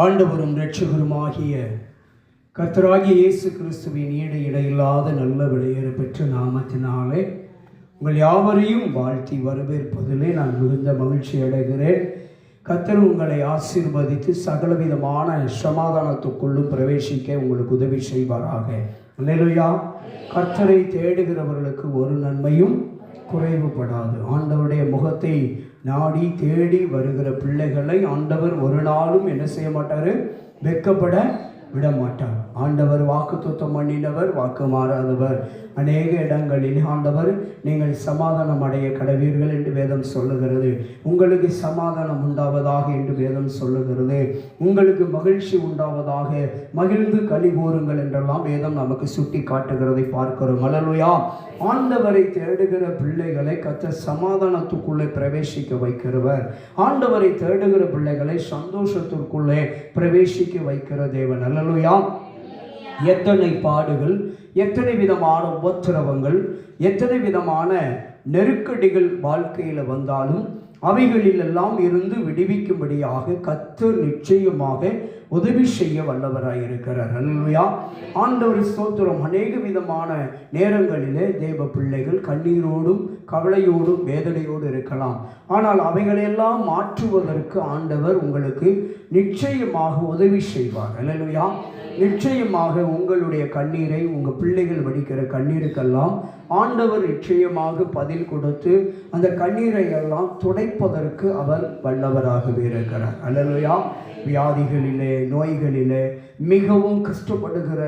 ஆண்டவரும் இரட்சகருமாகிய கர்த்தராகிய இயேசு கிறிஸ்துவின் இடையில்லாத நல்ல விலையேற பெற்ற நாமத்தினாலே உங்கள் யாவரையும் வாழ்த்தி வரவேற்பதிலே நான் மிகுந்த மகிழ்ச்சி அடைகிறேன். கர்த்தர் உங்களை ஆசீர்வதித்து சகலவிதமான சமாதானத்துக்குள்ளும் பிரவேசிக்க உங்களுக்கு உதவி செய்வாராக. அல்லேலூயா. கர்த்தரை தேடுகிறவர்களுக்கு ஒரு நன்மையும் குறைவுபடாது. ஆண்டவருடைய முகத்தை நாடி தேடி வருகிற பிள்ளைகளை ஆண்டவர் ஒரு நாளும் என்ன செய்ய மாட்டார்? வெட்கப்பட விட மாட்டார். ஆண்டவர் வாக்குத்தத்தம் பண்ணினவர், வாக்கு மாறாதவர். அநேக இடங்களில் ஆண்டவர் நீங்கள் சமாதானம் அடைய கடவீர்கள் என்று வேதம் சொல்லுகிறது. உங்களுக்கு சமாதானம் உண்டாவதாக என்று வேதம் சொல்லுகிறது. உங்களுக்கு மகிழ்ச்சி உண்டாவதாக, மகிழ்ந்து களி கூறுங்கள் என்றெல்லாம் வேதம் நமக்கு சுட்டி காட்டுகிறதை பார்க்கிறோம். அல்லேலூயா. ஆண்டவரை தேடுகிற பிள்ளைகளை கர்த்தர் சமாதானத்துக்குள்ளே பிரவேசிக்க வைக்கிறவர். ஆண்டவரை தேடுகிற பிள்ளைகளை சந்தோஷத்திற்குள்ளே பிரவேசிக்க வைக்கிற தேவன். அல்லேலூயா. எத்தனை பாடுகள், எத்தனை விதமான உபத்திரவங்கள், எத்தனை விதமான நெருக்கடிகள் வாழ்க்கையில் வந்தாலும் அவைகளிலெல்லாம் இருந்து விடுவிக்கும்படியாக கர்த்தர் நிச்சயமாக உதவி செய்ய வல்லவராய் இருக்கிறார். அல்லேலூயா. ஆண்டவர் ஸ்தோத்திரம். அநேக விதமான நேரங்களிலே தேவ பிள்ளைகள் கண்ணீரோடும் கவலையோடும் வேதனையோடு இருக்கலாம். ஆனால் அவைகளையெல்லாம் மாற்றுவதற்கு ஆண்டவர் உங்களுக்கு நிச்சயமாக உதவி செய்வார். அல்லேலூயா. நிச்சயமாக உங்களுடைய கண்ணீரை, உங்கள் பிள்ளைகள் வடிக்கிற கண்ணீருக்கெல்லாம் ஆண்டவர் நிச்சயமாக பதில் கொடுத்து அந்த கண்ணீரை எல்லாம் துடைப்பதற்கு அவர் வல்லவராகவே இருக்கிறார். அல்லேலூயா. வியாதிகளிலே, நோய்களிலே மிகவும் கஷ்டப்படுகிற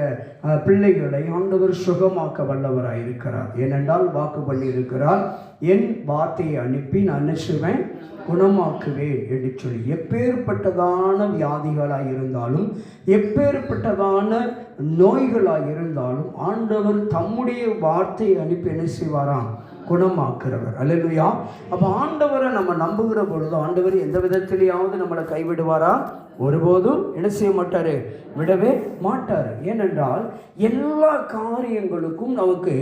பிள்ளைகளை ஆண்டவர் சுகமாக்க வல்லவராக இருக்கிறார். ஏனென்றால் வாக்கு பண்ணி இருக்கிறார், என் வார்த்தையை அனுப்பி நான் என்ன செய்வேன்? குணமாக்குவேன் என்று சொல்லி. எப்பேற்பட்டதான வியாதிகளாக இருந்தாலும், எப்பேற்பட்டதான நோய்களாக இருந்தாலும் ஆண்டவர் தம்முடைய வார்த்தையை அனுப்பி என்ன செய்வாராம்? குணமாக்குறவர். அல்லேலூயா. அப்போ ஆண்டவரை நம்ம நம்புகிற பொழுது ஆண்டவர் எந்த விதத்திலேயாவது நம்மளை கைவிடுவாரா? ஒருபோதும் என்ன செய்ய மாட்டார்? விடவே மாட்டார். ஏனென்றால் எல்லா காரியங்களுக்கும் நமக்கு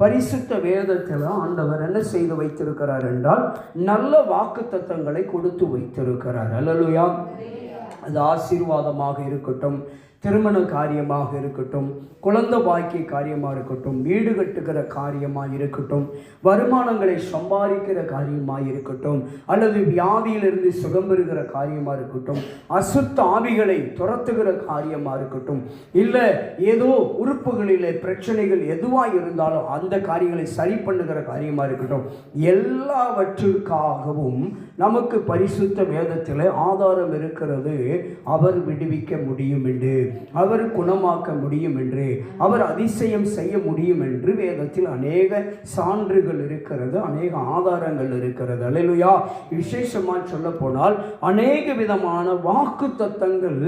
பரிசுத்த வேதத்தில் ஆண்டவர் என்ன செய்து வைத்திருக்கிறார் என்றால் நல்ல வாக்குத்தத்தங்களை கொடுத்து வைத்திருக்கிறார். அல்லேலூயா. அது ஆசீர்வாதமாக இருக்கட்டும், திருமண காரியமாக இருக்கட்டும், குழந்தை பாக்கிய காரியமாக இருக்கட்டும், வீடு கட்டுகிற காரியமாக இருக்கட்டும், வருமானங்களை சம்பாதிக்கிற காரியமாக இருக்கட்டும், அல்லது வியாதியிலிருந்து சுகம் பெறுகிற காரியமாக இருக்கட்டும், அசுத்த ஆவிகளை துரத்துகிற காரியமாக இருக்கட்டும், இல்லை ஏதோ உறுப்புகளிலே பிரச்சனைகள் எதுவாக இருந்தாலும் அந்த காரியங்களை சரி பண்ணுகிற காரியமாக இருக்கட்டும், எல்லாவற்றிற்காகவும் நமக்கு பரிசுத்த வேதத்தில் ஆதாரம் இருக்கிறது. அவர் விடுவிக்க முடியும் என்று, அவர் குணமாக்க முடியும் என்று, அவர் அதிசயம் செய்ய முடியும் என்று வேதத்தில் அநேக சான்றுகள் இருக்கிறது, அநேக ஆதாரங்கள் இருக்கிறது. அல்லேலூயா. விசேஷமாக சொல்ல போனால் அநேக விதமான வாக்கு தத்தங்கள்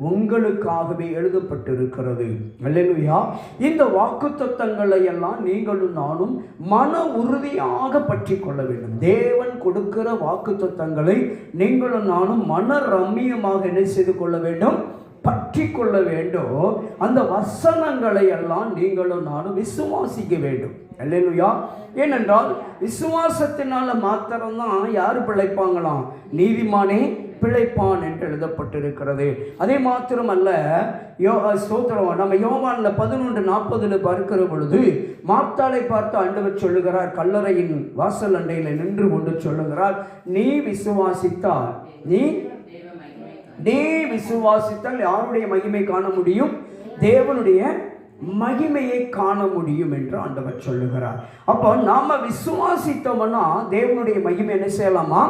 உங்களுக்காகவே எழுதப்பட்டிருக்கிறது. அல்லேலூயா. இந்த வாக்கு தத்தங்களை எல்லாம் நீங்களும் நானும் மன உறுதியாக பற்றி கொள்ள வேண்டும். தேவன் கொடுக்கிற வாக்கு தத்தங்களை நீங்களும் நானும் மன ரம்மியமாக என்ன செய்து கொள்ள வேண்டும்? பற்றி கொள்ள வேண்டும். அந்த வசனங்களை எல்லாம் நீங்களும் நானும் விசுவாசிக்க வேண்டும். அல்லேலூயா. ஏனென்றால் விசுவாசத்தினால மாத்திரம்தான் யார் பிழைப்பாங்களாம்? நீதிமானே பிழைப்பான் என்று எழுதப்பட்டிருக்கிறது. அதே மாத்திரமல்ல, ஸ்தோத்திரம், நம்ம யோவானில் 11:40 பார்க்கிற பொழுது மார்த்தாளை பார்த்து ஆண்டவர் சொல்லுகிறார், கல்லறையின் வாசல் அண்டையில் நின்று கொண்டு சொல்லுகிறார், நீ விசுவாசித்தால் யாருடைய மகிமை காண முடியும்? தேவனுடைய மகிமையை காண முடியும் என்று ஆண்டவர் சொல்லுகிறார். அப்போ நாம விசுவாசித்தோம்னா தேவனுடைய மகிமை என்ன செய்யலாமா?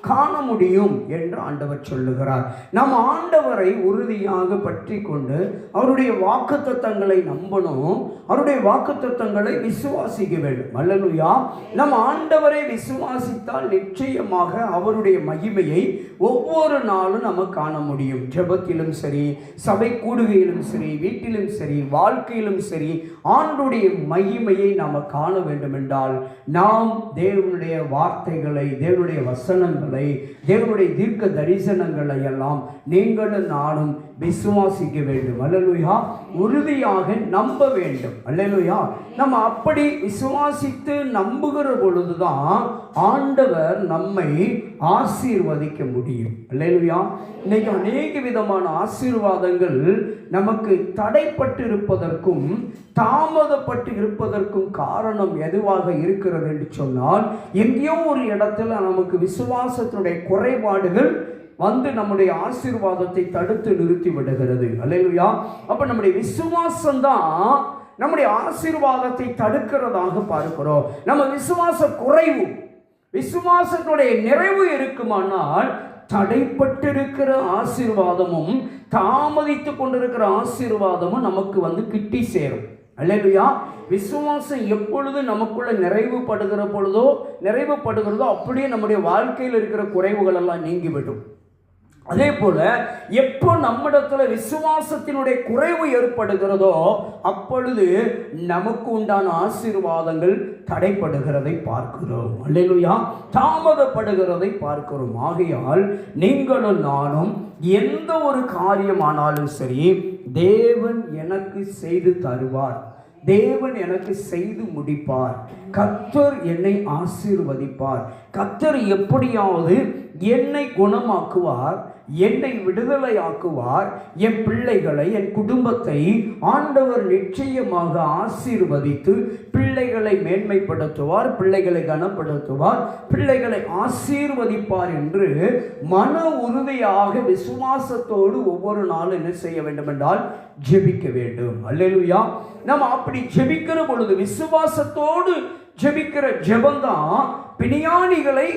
காண முடியும் என்று ஆண்டவர் சொல்லுகிறார். நம் ஆண்டவரை உறுதியாக பற்றி கொண்டு அவருடைய வாக்குத்தத்தங்களை நம்பணும், அவருடைய வாக்குத்தத்தங்களை விசுவாசிக்க வேண்டும். அல்லேலூயா. நம் ஆண்டவரை விசுவாசித்தால் நிச்சயமாக அவருடைய மகிமையை ஒவ்வொரு நாளும் நம்ம காண முடியும். ஜெபத்திலும் சரி, சபை கூடுகையிலும் சரி, வீட்டிலும் சரி, வாழ்க்கையிலும் சரி, ஆண்டுடைய மகிமையை நாம் காண வேண்டும் என்றால் நாம் தேவனுடைய வார்த்தைகளை, தேவனுடைய வசனங்களை, தேவனுடைய தீர்க்க தரிசனங்களை எல்லாம் நீங்களும் நானும் விசுவாசிக்க வேண்டும். அல்லேலூயா. உறுதியாக நம்ப வேண்டும். அல்லேலூயா. நம்ம அப்படி விசுவாசித்து நம்புகிற பொழுதுதான் ஆண்டவர் நம்மை ஆசீர்வதிக்க முடியும். அல்லேலூயா. இன்னைக்கு அநேக விதமான ஆசீர்வாதங்கள் நமக்கு தடைப்பட்டு இருப்பதற்கும் தாமதப்பட்டு இருப்பதற்கும் காரணம் எதுவாக இருக்கிறது என்று சொன்னால், எங்கேயோ ஒரு இடத்துல நமக்கு விசுவாசத்தினுடைய குறைபாடுகள் வந்து நம்முடைய ஆசீர்வாதத்தை தடுத்து நிறுத்தி விடுகிறது. அல்லேலூயா. அப்ப நம்முடைய விசுவாசம் தான் நம்முடைய ஆசீர்வாதத்தை தடுக்கிறதாக பார்க்கிறோம். நம்ம விசுவாச குறைவு, விசுவாசத்துடைய நிறைவு இருக்குமானால் தடைப்பட்டிருக்கிற ஆசீர்வாதமும் தாமதித்து கொண்டிருக்கிற ஆசீர்வாதமும் நமக்கு வந்து கிட்டி சேரும். அல்லேலூயா. விசுவாசம் எப்பொழுது நமக்குள்ள நிறைவுபடுகிறதோ அப்படியே நம்முடைய வாழ்க்கையில் இருக்கிற குறைவுகள் எல்லாம் நீங்கிவிடும். அதே போல எப்போ நம்மிடத்துல விசுவாசத்தினுடைய குறைவு ஏற்படுகிறதோ அப்பொழுது நமக்கு உண்டான ஆசீர்வாதங்கள் தடைப்படுகிறதை பார்க்கிறோம். அல்லேலூயா. தாமதப்படுகிறதை பார்க்கிறோம். ஆகையால் நீங்களும் நானும் எந்த ஒரு காரியமானாலும் சரி, தேவன் எனக்கு செய்து தருவார், தேவன் எனக்கு செய்து முடிப்பார், கர்த்தர் என்னை ஆசீர்வதிப்பார், கர்த்தர் எப்படியாவது என்னை குணமாக்குவார், என்னை விடுதலையாக்குவார், என் பிள்ளைகளை என் குடும்பத்தை ஆண்டவர் நிச்சயமாக ஆசீர்வதித்து பிள்ளைகளை மேன்மைப்படுத்துவார், பிள்ளைகளை கனப்படுத்துவார், பிள்ளைகளை ஆசீர்வதிப்பார் என்று மன உறுதியாக விசுவாசத்தோடு ஒவ்வொரு நாளும் என்ன செய்ய வேண்டும் என்றால் ஜெபிக்க வேண்டும். அல்லேலூயா. நம்ம அப்படி ஜெபிக்கிற பொழுது விசுவாசத்தோடு ஜெபிக்கிற ஜெபம்தான் பிணியானிகளை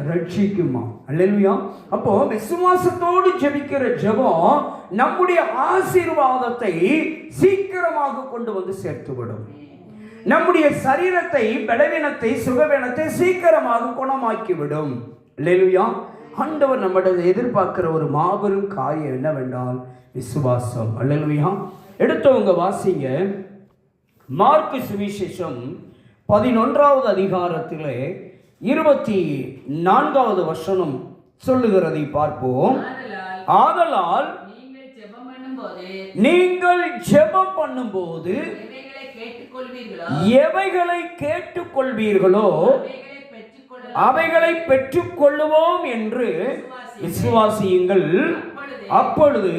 ரட்சிக்குமா. அல்லேலூயா. அப்போ விசுவாசத்தோடு ஜெபிக்கிற ஜெபம் நம்முடைய ஆசீர்வாதத்தை சீக்கிரமாக கொண்டு வந்து சேர்த்துவிடும். நம்முடைய சரீரத்தை, பலவீனத்தை, சுகவீனத்தை சீக்கிரமாக குணமாக்கிவிடும். அல்லேலூயா. ஆண்டவர் நம்மிடம் எதிர்பார்க்கிற ஒரு மாபெரும் காரியம் என்னவென்றால் விசுவாசம். அல்லேலூயா. எடுத்தவங்க வாசிங்க, மார்க்கு சுவிசேஷம் 11வது அதிகாரத்திலே 24வது வசனம் சொல்லுகிறதை பார்ப்போம். ஆதலால் நீங்கள் ஜெபம் பண்ணும்போது எவைகளை கேட்டுக்கொள்வீர்களோ அவைகளை பெற்றுக்கொள்ளுவோம் என்று விசுவாசியுங்கள், அப்பொழுது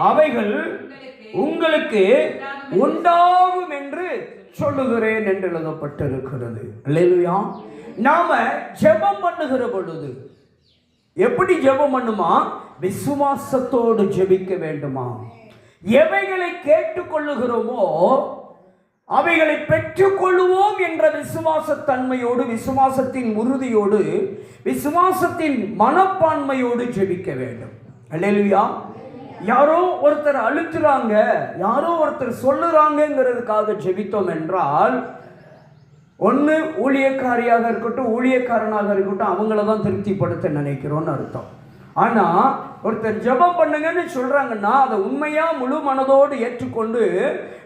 அவைகள் உங்களுக்கு உண்டாகும் என்று சொல்லுகிறேன் என்று எழுதப்பட்டிருக்கிறது. அல்லேலூயா. நாம ஜெபம் பண்ணுகிற பொழுது எப்படி ஜெபம் பண்ணுமா? விசுவாசத்தோடு ஜெபிக்க வேண்டுமா? எவைகளை கேட்டுக்கொள்ளுகிறோமோ அவைகளை பெற்றுக்கொள்ளுவோம் என்ற விசுவாச தன்மையோடு, விசுவாசத்தின் உறுதியோடு, விசுவாசத்தின் மனப்பான்மையோடு ஜெபிக்க வேண்டும். அல்லேலூயா. யாரோ ஒருத்தர் அழுத்துறாங்க, யாரோ ஒருத்தர் சொல்லுறாங்கிறதுக்காக ஜெபித்தோம் என்றால், ஒன்று ஊழியக்காரியாக இருக்கட்டும், ஊழியக்காரனாக இருக்கட்டும், அவங்கள தான் திருப்திப்படுத்த நினைக்கிறோன்னு அர்த்தம். ஆனால் ஒருத்தர் ஜெபம் பண்ணுங்கன்னு சொல்றாங்கன்னா அதை உண்மையா முழு மனதோடு ஏற்றுக்கொண்டு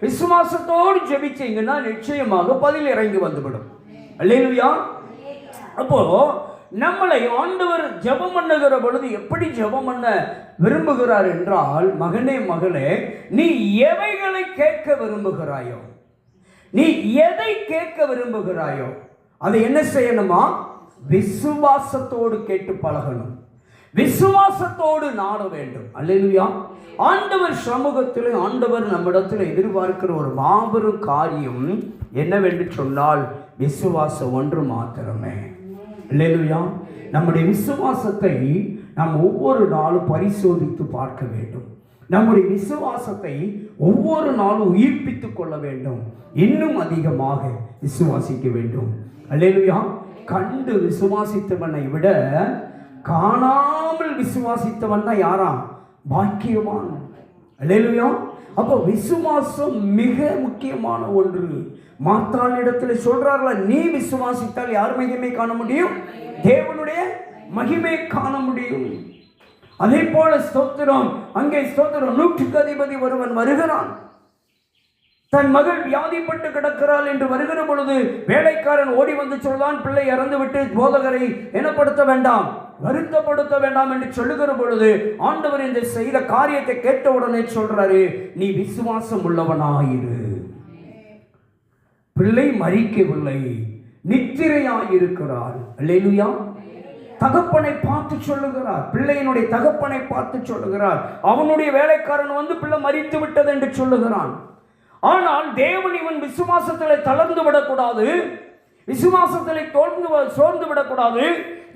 விசுவாசத்தோடு ஜெபிச்சீங்கன்னா நிச்சயமாக பதில் இறங்கி வந்துவிடும். அல்லேலூயா. அப்போ நம்மளை ஆண்டவர் ஜெபம் பண்ணுகிற பொழுது எப்படி ஜெபம் பண்ண விரும்புகிறார் என்றால், மகனே மகளே, நீ எவைகளை கேட்க விரும்புகிறாயோ, நீ எதை கேட்க விரும்புகிறாயோ அதை என்ன செய்யணுமா? விசுவாசத்தோடு கேட்டு பழகணும், விசுவாசத்தோடு நாட வேண்டும். அல்லேலூயா. ஆண்டவர் சமூகத்தில் ஆண்டவர் நம்மிடத்தில் எதிர்பார்க்கிற ஒரு மாபெரும் காரியம் என்னவென்று சொன்னால் விசுவாசம் ஒன்று மாத்திரமே. அல்லேலூயா. நம்முடைய விசுவாசத்தை நாம் ஒவ்வொரு நாளும் பரிசோதித்து பார்க்க வேண்டும். நம்முடைய விசுவாசத்தை ஒவ்வொரு நாளும் உயிர்ப்பித்துக் கொள்ள வேண்டும். இன்னும் அதிகமாக விசுவாசிக்க வேண்டும். அல்லேலூயா. கண்டு விசுவாசித்தவனை விட காணாமல் விசுவாசித்தவன் தான் யாரா? பாக்கியவான். அல்லேலூயா. அப்போ விசுவாசம் மிக முக்கியமான ஒன்று. மாத்தாள் இடத்துல சொல்றார்களா, நீ விசுவாசித்தால் யார் மகிமை காண முடியும்? தேவனுடைய மகிமை காண முடியும். அதே போல ஸ்தோத்திரம், அங்கே ஸ்தோத்திரம், 100க்கு அதிபதி ஒருவன் வருகிறான், தன் மகள் வியாதிப்பட்டு கிடக்கிறாள் என்று வருகிற பொழுது வேலைக்காரன் ஓடி வந்து சொல்றான், பிள்ளை இறந்து விட்டு போதகரை எனப்படுத்த வேண்டாம், வருத்தப்படுத்த வேண்டாம் என்று சொல்லுகிற பொழுது ஆண்டவர் இந்த செய்த காரியத்தை கேட்ட உடனே சொல்றாரு, நீ விசுவாசம் உள்ளவனாயிரு, பிள்ளை மரிக்கவில்லை, நித்திரையாயிருக்கிறாள். அல்லேலூயா. தகப்பனை பார்த்து சொல்லுகிறார், பிள்ளையினுடைய தகப்பனை பார்த்து சொல்லுகிறார். அவனுடைய வேலைக்காரன் வந்து பிள்ளை மரித்து விட்டது என்று சொல்லுகிறான். ஆனால் தேவன் இவன் விசுவாசத்தில் தளர்ந்து விடக்கூடாது, விசுவாசத்தில் சோர்ந்து விடக்கூடாது.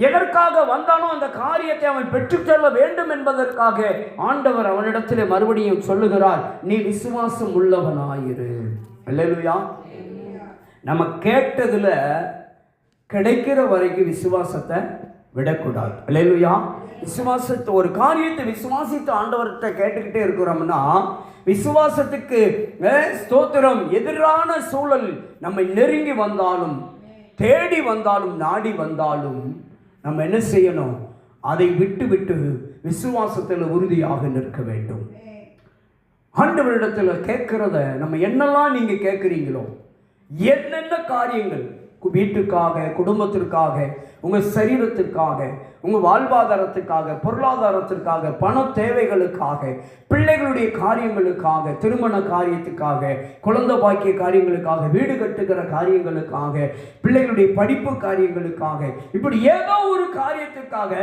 எதற்காக வந்தானோ அந்த காரியத்தை அவன் பெற்றுச்செல்ல வேண்டும் என்பதற்காக ஆண்டவர் அவனிடத்திலே மறுபடியும் சொல்லுகிறார், நீ விசுவாசம் உள்ளவனாயிரு. அல்லேலூயா. நம்ம கேட்டதுல கிடைக்கிற வரைக்கும் விசுவாசத்தை விடக்கூடாது. அல்லேலூயா. விசுவாசத்தை, ஒரு காரியத்தை விசுவாசித்து ஆண்டவர்கிட்ட கேட்டுக்கிட்டே இருக்கிறோம்னா, விசுவாசத்துக்கு ஸ்தோத்திரம், எதிரான சூழல் நம்மை நெருங்கி வந்தாலும், தேடி வந்தாலும், நாடி வந்தாலும் நம்ம என்ன செய்யணும்? அதை விட்டு விட்டு விசுவாசத்தில் உறுதியாக நிற்க வேண்டும். ஆண்டவரிடத்தில் கேட்கிறத நம்ம என்னெல்லாம் நீங்க கேட்கிறீங்களோ, என்னென்ன காரியங்கள் வீட்டுக்காக, குடும்பத்திற்காக, உங்க சரீரத்திற்காக, உங்க வாழ்வாதாரத்துக்காக, பொருளாதாரத்திற்காக, பண தேவைகளுக்காக, பிள்ளைகளுடைய காரியங்களுக்காக, திருமண காரியத்துக்காக, குழந்தை பாக்கிய காரியங்களுக்காக, வீடு கட்டுகிற காரியங்களுக்காக, பிள்ளைகளுடைய படிப்பு காரியங்களுக்காக, இப்படி ஏதோ ஒரு காரியத்துக்காக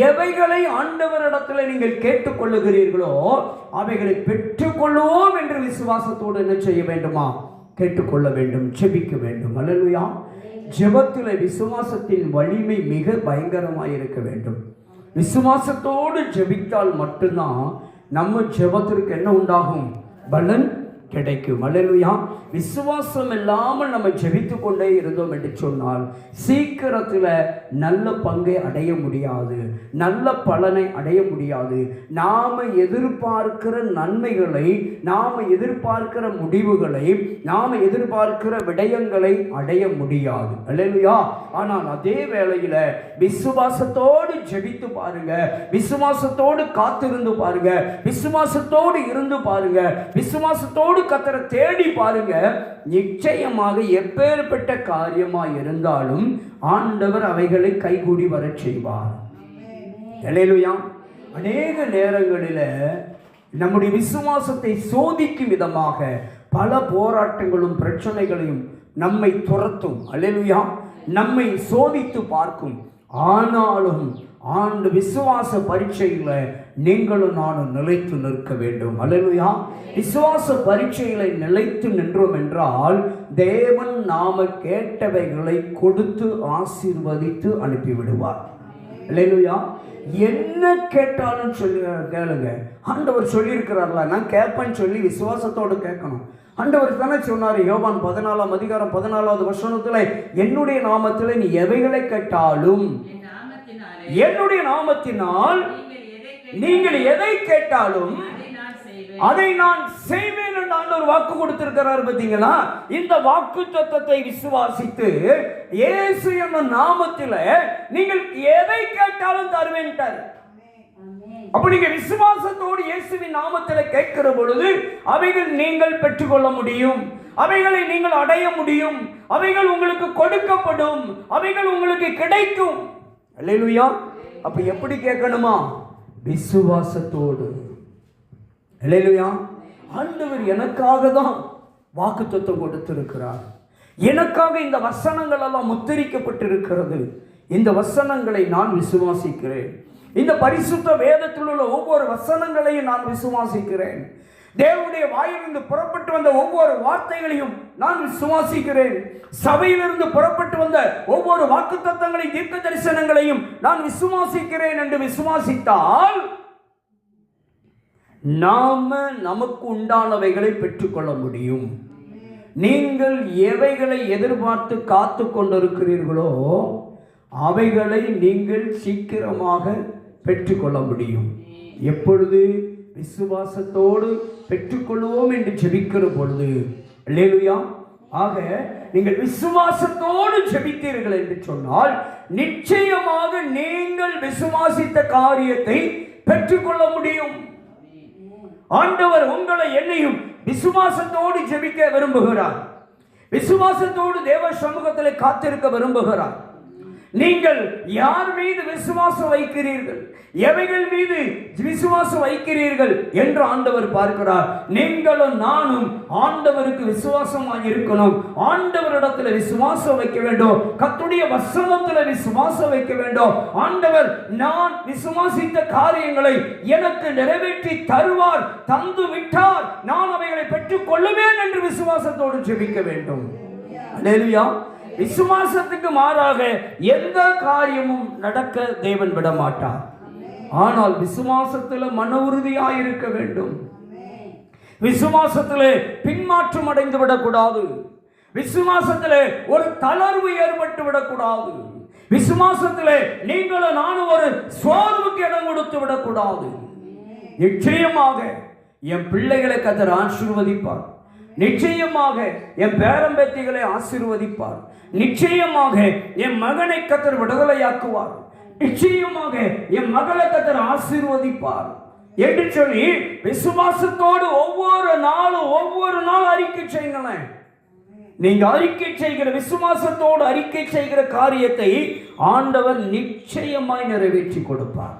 எவைகளை ஆண்டவரிடத்தில் நீங்கள் கேட்டுக்கொள்ளுகிறீர்களோ அவைகளை பெற்றுக்கொள்வோம் என்று விசுவாசத்தோடு என்ன செய்ய வேண்டுமா? கேட்டுக்கொள்ள வேண்டும், ஜெபிக்க வேண்டும். அல்லேலூயா. ஜெபத்தில் விசுவாசத்தின் வலிமை மிக பயங்கரமாக இருக்க வேண்டும். விசுவாசத்தோடு ஜெபித்தால் மட்டும்தான் நம்ம ஜெபத்திற்கு என்ன உண்டாகும்? பலன் கிடைக்கும். அல்லேலூயா. விசுவாசம் இல்லாமல் நம்ம ஜெபித்து கொண்டே இருந்தோம் என்று சொன்னால் சீக்கிரத்தில் நல்ல பங்கை அடைய முடியாது, நல்ல பலனை அடைய முடியாது. நாம் எதிர்பார்க்கிற நன்மைகளை, நாம் எதிர்பார்க்கிற முடிவுகளை, நாம் எதிர்பார்க்கிற விடயங்களை அடைய முடியாது. அல்லேலூயா. ஆனால் அதே வேளையில் விசுவாசத்தோடு ஜெபித்து பாருங்க, விசுவாசத்தோடு காத்திருந்து பாருங்க, விசுவாசத்தோடு இருந்து பாருங்க, விசுவாசத்தோடு கர்த்தரை தேடி பாருங்க. நிச்சயமாக எப்பேற்பட்ட காரியமாய் இருந்தாலும் ஆண்டவர் அவைகளை கைகூடி வரச் செய்வார். அல்லேலூயா. அநேக நேரங்களில் நம்முடைய விசுவாசத்தை சோதிக்கும் விதமாக பல போராட்டங்களும் பிரச்சனைகளையும் நம்மை துரத்தும். அல்லேலூயா. நம்மை சோதித்து பார்க்கும். ஆனாலும் ஆண்டு விசுவாச பரீட்சையில நீங்களும் நானும் நிலைத்து நிற்க வேண்டும். அல்லேலூயா. விசுவாச பரீட்சைகளை நிலைத்து நின்றோம் என்றால் தேவன் நாம கேட்டவைகளை கொடுத்து ஆசீர்வதித்து அனுப்பிவிடுவார். அல்லேலூயா. என்ன கேட்டாலும் சொல்லி கேளுங்க. ஆண்டவர் சொல்லியிருக்கிறார்களா? நான் கேட்பேன்னு சொல்லி விசுவாசத்தோடு கேட்கணும். ஆண்டவர் தானே சொன்னார், யோவான் 14 அதிகாரம் 14வது வசனத்தில், என்னுடைய நாமத்தில் நீ எவைகளை கேட்டாலும், என்னுடைய நாமத்தினால் நீங்கள் எதை கேட்டாலும் அதை நான் செய்வேன் என்று ஆண்டவர் வாக்கு கொடுத்திருக்கிறார். பார்த்தீங்களா? இந்த வாக்கு தத்தத்தை விசுவாசித்து இயேசு என்னும் நாமத்தில் நீங்கள் எதை கேட்டாலும் தருவேன்ட்டார். அப்ப நீங்க விசுவாசத்தோடு இயேசுவின் நாமத்தில் கேட்கிற பொழுது அவைகள் நீங்கள் பெற்றுக்கொள்ள முடியும், அவைகளை நீங்கள் அடைய முடியும், அவைகள் உங்களுக்கு கொடுக்கப்படும், அவைகள் உங்களுக்கு கிடைக்கும். அல்லேலூயா. அப்ப எப்படி கேட்கணுமா? விசுவாசத்தோடு. அல்லேலூயா. ஆண்டவர் எனக்காக தான் வாக்குத்தத்தம் கொடுத்திருக்கிறார். எனக்காக இந்த வசனங்கள் எல்லாம் முத்திரிக்கப்பட்டிருக்கிறது. இந்த வசனங்களை நான் விசுவாசிக்கிறேன். இந்த பரிசுத்த வேதத்தில் உள்ள ஒவ்வொரு வசனங்களையும் நான் விசுவாசிக்கிறேன். தேவனுடைய வாயிலிருந்து புறப்பட்டு வந்த ஒவ்வொரு வார்த்தைகளையும் நான் விசுவாசிக்கிறேன். சபையிலிருந்து புறப்பட்டு வந்த ஒவ்வொரு வாக்குத்தத்தங்களையும், தீர்க்க தரிசனங்களையும் நான் விசுவாசிக்கிறேன் என்று விசுவாசித்தால் நாம நமக்கு உண்டானவைகளை பெற்றுக்கொள்ள முடியும். நீங்கள் எவைகளை எதிர்பார்த்து காத்து கொண்டிருக்கிறீர்களோ அவைகளை நீங்கள் சீக்கிரமாக பெற்றுக்கொள்ள முடியும். எப்பொழுது? விசுவாசத்தோடு பெற்றுக்கொள்வோம் என்று ஜெபிக்கிற பொழுது. அல்லேலூயா. ஆக நீங்கள் விசுவாசத்தோடு ஜெபித்தீர்கள் என்று சொன்னால் நிச்சயமாக நீங்கள் விசுவாசித்த காரியத்தை பெற்றுக்கொள்ள முடியும். ஆண்டவர் உங்களை என்னையும் விசுவாசத்தோடு ஜெபிக்க விரும்புகிறார். விசுவாசத்தோடு தேவ சமூகத்தில் காத்திருக்க விரும்புகிறார். நீங்கள் யார் மீது விசுவாசம் வைக்கிறீர்கள், எவைகள் மீது விசுவாசம் வைக்கிறீர்கள் என்று ஆண்டவர் பார்க்கிறார். நீங்களும் நானும் ஆண்டவருக்கு விசுவாசமாக இருக்கணும். ஆண்டவரிடத்தில் விசுவாசம் வைக்க வேண்டும். கர்த்தருடைய வசனத்தில் விசுவாசம் வைக்க வேண்டும். ஆண்டவர் நான் விசுவாசித்த காரியங்களை எனக்கு நிறைவேற்றி தருவார், தந்து விட்டார், நான் அவைகளை பெற்றுக் கொள்ளுவேன் என்று விசுவாசத்தோடு ஜெபிக்க வேண்டும். அல்லேலூயா. விசுவாசத்துக்கு மாறாக எந்த காரியமும் நடக்க தேவன் விட மாட்டார். ஆனால் விசுவாசத்தில் மன உறுதியாய் இருக்க வேண்டும். விசுவாசத்திலே பின்மாற்றம் அடைந்து விடக்கூடாது. விசுவாசத்திலே ஒரு தளர்வு ஏற்பட்டு விடக்கூடாது. விசுவாசத்திலே நீங்களும் நானும் ஒரு சோர்வுக்கு இடம் கொடுத்து விடக்கூடாது. நிச்சயமாக என் பிள்ளைகளை கர்த்தர் ஆசீர்வதிப்பார். நிச்சயமாக என் பேரம்பேத்திகளை ஆசீர்வதிப்பார். நிச்சயமாக என் மகனை கர்த்தர் விடுதலையாக்குவார். நிச்சயமாக என் மகளை கர்த்தர் ஆசீர்வதிப்பார் என்று சொல்லி விசுவாசத்தோடு ஒவ்வொரு நாள் அறிக்கை செய்யுங்களேன். நீங்க அறிக்கை செய்கிற விசுவாசத்தோடு அறிக்கை செய்கிற காரியத்தை ஆண்டவர் நிச்சயமாய் நிறைவேற்றி கொடுப்பார்.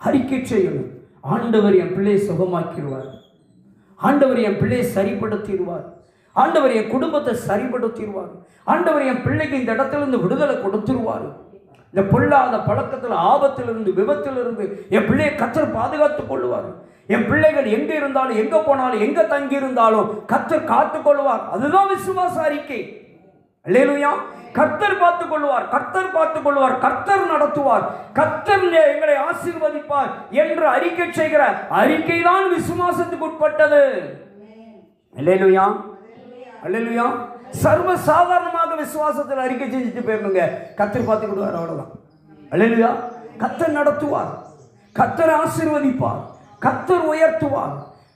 அறிக்கை செய்யணும். ஆண்டவர் என் பிள்ளையை சுகமாக்கிடுவார். ஆண்டவர் என் பிள்ளையை சரிப்படுத்திடுவார். ஆண்டவர் என் குடும்பத்தை சரிப்படுத்திடுவார். ஆண்டவர் என் பிள்ளைக்கு இந்த இடத்திலிருந்து விடுதலை கொடுத்துருவார். இந்த பொல்லாத பழக்கத்தில், ஆபத்திலிருந்து, விபத்திலிருந்து என் பிள்ளையை கர்த்தர் பாதுகாத்துக் கொள்வார். என் பிள்ளைகள் எங்க இருந்தாலும், எங்க போனாலும், எங்க தங்கி இருந்தாலும் கர்த்தர் காத்துக் கொள்வார். அதுதான் விசுவாச அறிக்கை. அல்லேலூயா. கர்த்தர் பார்த்துக் கொள்வார், கர்த்தர் பார்த்துக் கொள்வார், கர்த்தர் நடத்துவார், கர்த்தர் எங்களை ஆசீர்வதிப்பார் என்று அறிக்கை செய்கிற அறிக்கை தான் விசுவாசத்துக்கு உட்பட்டது. அல்லேலூயா, அல்லேலூயா. சர்வ சாதாரணமாக விசுவாசத்தில் அறிக்கை செஞ்சுட்டு போயிருங்க, கர்த்தர் பார்த்துக் கொள்வார், அவ்வளவுதான். அல்லேலூயா. கர்த்தர் நடத்துவார், கர்த்தர் ஆசீர்வதிப்பார், கர்த்தர் உயர்த்துவார்,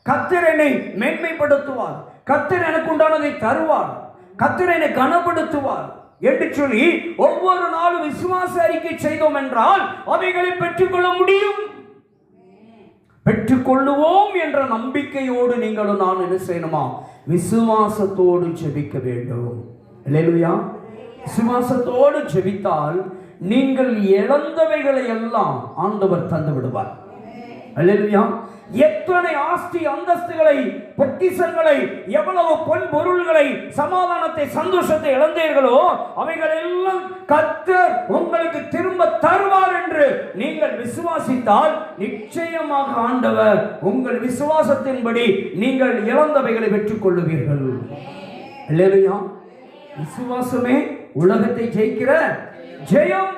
கர்த்தர் என்னை மேன்மைப்படுத்துவார், கர்த்தர் எனக்கு உண்டானதை தருவார், கர்த்தர் என்னை கனப்படுத்துவார் என்று சொல்லி ஒவ்வொரு நாளும் விசுவாச அறிக்கை செய்தோம் என்றால் அவைகளை பெற்றுக்கொள்ள முடியும். பெற்றுக்கொள்ளுவோம் என்ற நம்பிக்கையோடு நீங்களும் நான் என்ன செய்யணுமா? விசுவாசத்தோடு ஜெபிக்க வேண்டும். அல்லேலூயா. விசுவாசத்தோடு ஜெபித்தால் நீங்கள் இழந்தவைகளை எல்லாம் ஆண்டவர் தந்து விடுவார். அல்லேலூயா. எத்தனை ஆஸ்தி அந்தஸ்துகளை, பொக்கிஷங்களை, எவ்வளவு பொன் பொருள்களை, சமாதானத்தை, சந்தோஷத்தை இழந்தீர்களோ அவைகள் எல்லாம் கர்த்தர் உங்களுக்கு திரும்ப தருவார் என்று நீங்கள் விசுவாசித்தால் நிச்சயமாக ஆண்டவர் உங்கள் விசுவாசத்தின்படி நீங்கள் இழந்தவைகளை பெற்றுக் கொள்ளுவீர்கள். அல்லேலூயா. விசுவாசமே உலகத்தை ஜெயிக்கிற ஜெயம்.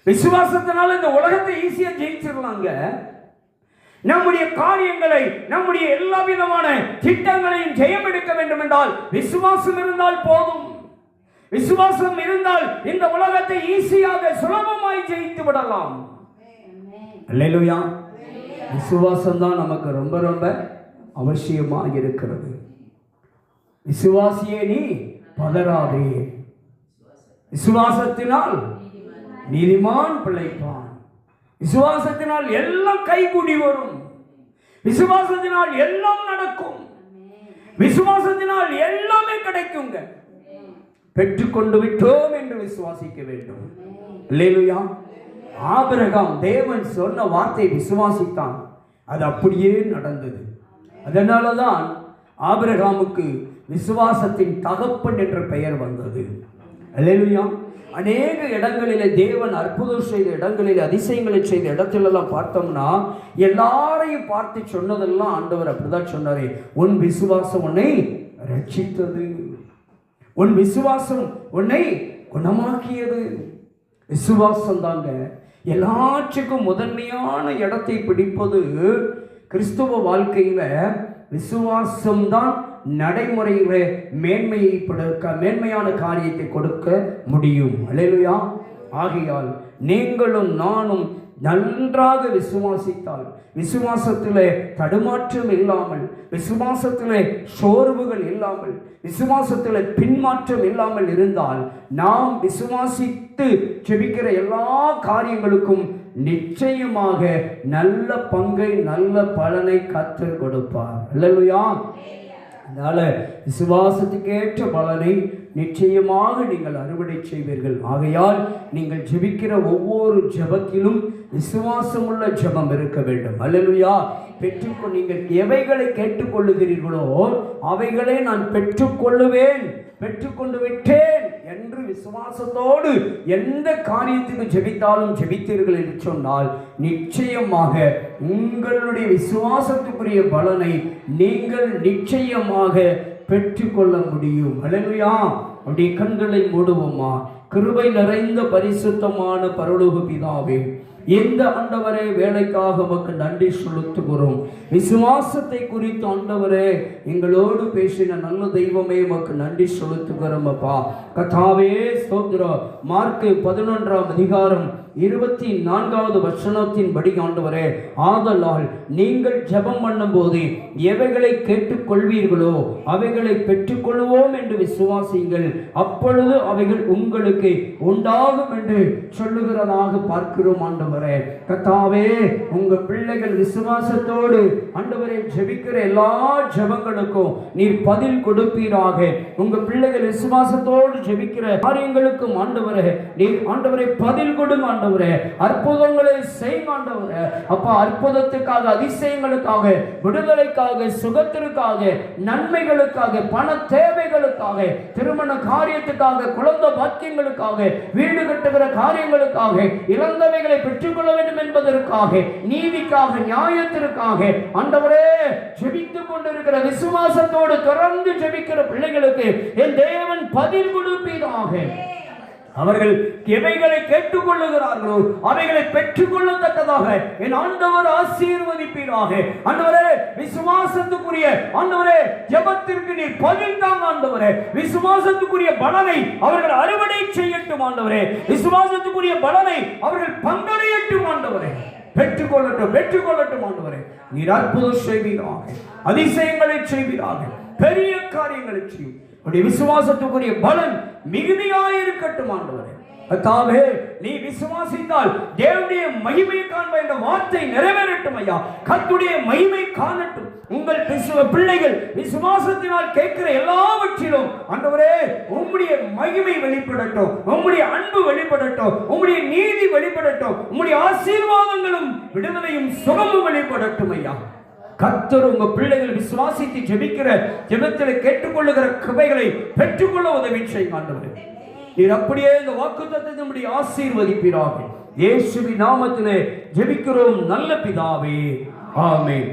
விசுவாசத்தினால இந்த உலகத்தை ஈஸியா ஜெயிச்சிடலாங்க. நம்முடைய காரியங்களை, நம்முடைய எல்லா விதமான திட்டங்களையும் ஜெயம் எடுக்க வேண்டும் என்றால் விசுவாசம் இருந்தால் போதும். விசுவாசம் இருந்தால் இந்த உலகத்தை ஈஸியாக சுலபமாய் ஜெயித்து விடலாம். அல்லேலூயா. விசுவாசம் தான் நமக்கு ரொம்ப ரொம்ப அவசியமாக இருக்கிறது. விசுவாசியே நீ பதறாதே, விசுவாசத்தினால் நீதிமான் பிழைப்பான். விசுவாசத்தினால் எல்லாம் கைகூடி வரும். விசுவாசத்தினால் எல்லாம் நடக்கும். விசுவாசத்தினால் எல்லாமே கிடைக்குங்க. பெற்றுக்கொண்டு விட்டோம் என்று விசுவாசிக்க வேண்டும். அல்லேலூயா. ஆபிரகாம் தேவன் சொன்ன வார்த்தை விசுவாசித்தான், அது அப்படியே நடந்தது. அதனாலதான் ஆபிரகாமுக்கு விசுவாசத்தின் தகப்பன் என்ற பெயர் வந்தது. அல்லேலூயா. அநேக இடங்களிலே தேவன் அற்புதம் செய்த இடங்களில், அதிசயங்களை செய்த இடத்திலெல்லாம் பார்த்தோம்னா எல்லாரையும் பார்த்து சொன்னதெல்லாம் ஆண்டவர் அப்படிதான் சொன்னாரே, உன் விசுவாசம் உன்னை ரட்சித்தது, உன் விசுவாசம் உன்னை குணமாக்கியது. விசுவாசம் தாங்க எல்லாற்றுக்கும் முதன்மையான இடத்தை பிடிப்பது. கிறிஸ்துவ வாழ்க்கையில விசுவாசம்தான் நடைமுறையிலே மேன்மையான காரியத்தை கொடுக்க முடியும். அல்லேலூயா. ஆகையால் நீங்களும் நானும் நன்றாக விசுவாசித்தால், விசுவாசத்திலே தடுமாற்றம் இல்லாமல், விசுவாசத்திலே சோர்வுகள் இல்லாமல், விசுவாசத்திலே பின்மாற்றம் இல்லாமல் இருந்தால் நாம் விசுவாசித்து ஜெபிக்கிற எல்லா காரியங்களுக்கும் நிச்சயமாக நல்ல பங்கை, நல்ல பலனை கர்த்தர் கொடுப்பார். அல்லேலூயா. அதனால விசுவாசத்துக்கேற்ற பலனை நிச்சயமாக நீங்கள் அறுவடை செய்வீர்கள். ஆகையால் நீங்கள் ஜெபிக்கிற ஒவ்வொரு ஜெபத்திலும் விசுவாசமுள்ள ஜெபம் இருக்க வேண்டும். அல்லேலூயா. நீங்கள் எவைகளை கேட்டுக்கொள்ளுகிறீர்களோ அவைகளை நான் பெற்றுக்கொள்ளுவேன், பெற்றுக்கொண்டு விட்டேன் என்று விசுவாசத்தோடு எந்த காரியத்துக்கு ஜெபித்தாலும் ஜெபித்தீர்கள் என்று சொன்னால் நிச்சயமாக உங்களுடைய விசுவாசத்துக்குரிய பலனை நீங்கள் நிச்சயமாக பெற்றுக்கொள்ள முடியும். அல்லேலூயா. அப்படியே கண்களை மூடுவோமா. கிருபை நிறைந்த பரிசுத்தமான பரலோக பிதாவே, இந்த ஆண்டவரே வேலைக்காக உமக்கு நன்றி செலுத்துகிறோம். விசுவாசத்தை குறித்து ஆண்டவரே எங்களோடு பேசின நல்ல தெய்வமே உமக்கு நன்றி செலுத்துகிறோம் அப்பா. கர்த்தாவே ஸ்தோத்திரம். மார்க்கு 11ஆம் அதிகாரம் 24வது வசனத்தின் படி ஆண்டவரே, ஆதலால் நீங்கள் ஜெபம் பண்ணும் போது எவைகளை கேட்டுக்கொள்வீர்களோ அவைகளை பெற்றுக்கொள்வோம் என்று விசுவாசியுங்கள், அப்பொழுது அவைகள் உங்களுக்கு உண்டாகும் என்று சொல்லுகிறதாக பார்க்கிறோம். ஆண்டவரே கர்த்தாவே, உங்க பிள்ளைகள் விசுவாசத்தோடு ஆண்டவரே ஜெபிக்கிற எல்லா ஜெபங்களுக்கும் நீர் பதில் கொடுப்பீராக. உங்க பிள்ளைகள் விசுவாசத்தோடு ஜெபிக்கிற காரியங்களுக்கும் ஆண்டவரே நீர் ஆண்டவரே பதில் கொடுங்க. ஆண்டவரே அற்புதங்களை செய்யுங்க. ஆண்டவரே அப்பா, அற்புதத்துக்காக, அதிசயங்களுக்காக, விடுதலைக்காக, சுகத்திற்காக, நன்மைகளுக்காக, பண தேவைகளுக்காக, திருமண காரியத்துக்காக, குழந்தை பாக்கியங்களுக்காக, வீடு கட்டுகிற காரியங்களுக்காக, இழந்தவைகளை பெற்றுக்கொள்ள வேண்டும் என்பதற்காக, நீதிக்காக, நியாயத்திற்காக ஆண்டவரே ஜெபித்துக் கொண்டிருக்கிற விசுவாசத்தோடு தொடர்ந்து ஜெபிக்கிற பிள்ளைகளுக்கு என் தேவன் பதில் கொடுப்பீராக. அவர்கள் எவைகளை கேட்டுக்கொள்ளுகிறார்களோ அவைகளை பெற்றுக்கொள்ளத்தக்கதாக என் ஆண்டவர் ஆசீர்வதிப்பீராக. ஆண்டவரே விசுவாசத்துக்குரிய ஆண்டவரே ஜெபத்திற்கு நீர் பதில் தாங்க. ஆண்டவரே விசுவாசத்துக்குரிய பலனை அவர்கள் அறுவடை செய்யட்டும். ஆண்டவரே விசுவாசத்துக்குரிய பலனை அவர்கள் பங்களியட்டும். ஆண்டவரே பெற்றுக்கொள்ளட்டும், பெற்றுக்கொள்ளட்டும். ஆண்டவரே நீர் அற்புதம் செய்வீராக, அதிசயங்களை செய்வீராக, பெரிய காரியங்களை செய்யும். விசுவாசத்துக்குரிய பலன் மிகுதியாயிருக்கட்டும். ஆண்டவரே கர்த்தாவே, நீ விசுவாசித்தால் தேவனுடைய மகிமையை காண்ப என்ற வார்த்தை நிறைவேறட்டும் ஐயா. கர்த்தருடைய மகிமை காணட்டும். உங்கள் பிள்ளைகள் விசுவாசத்தினால் கேட்கிற எல்லாவற்றிலும் ஆண்டவரே உம்முடைய மகிமை வெளிப்படட்டும், உம்முடைய அன்பு வெளிப்படட்டும், உம்முடைய நீதி வெளிப்படட்டும், உம்முடைய ஆசீர்வாதங்களும் விடுதலையும் சுகமும் வெளிப்படட்டும் ஐயா. கர்த்தர் உங்க பிள்ளைகள் விசுவாசித்து ஜெபிக்கிற ஜெபத்தில் கேட்டுக்கொள்ளுகிற கிருபைகளை பெற்றுக்கொள்ள உதவி செய்யுங்க. ஆண்டவரே நீர் அப்படியே இந்த வாக்குத்தத்தத்தை ஆசீர்வதிப்பீராக. இயேசுவின் நாமத்திலே ஜெபிக்கிறோம் நல்ல பிதாவே, ஆமென்.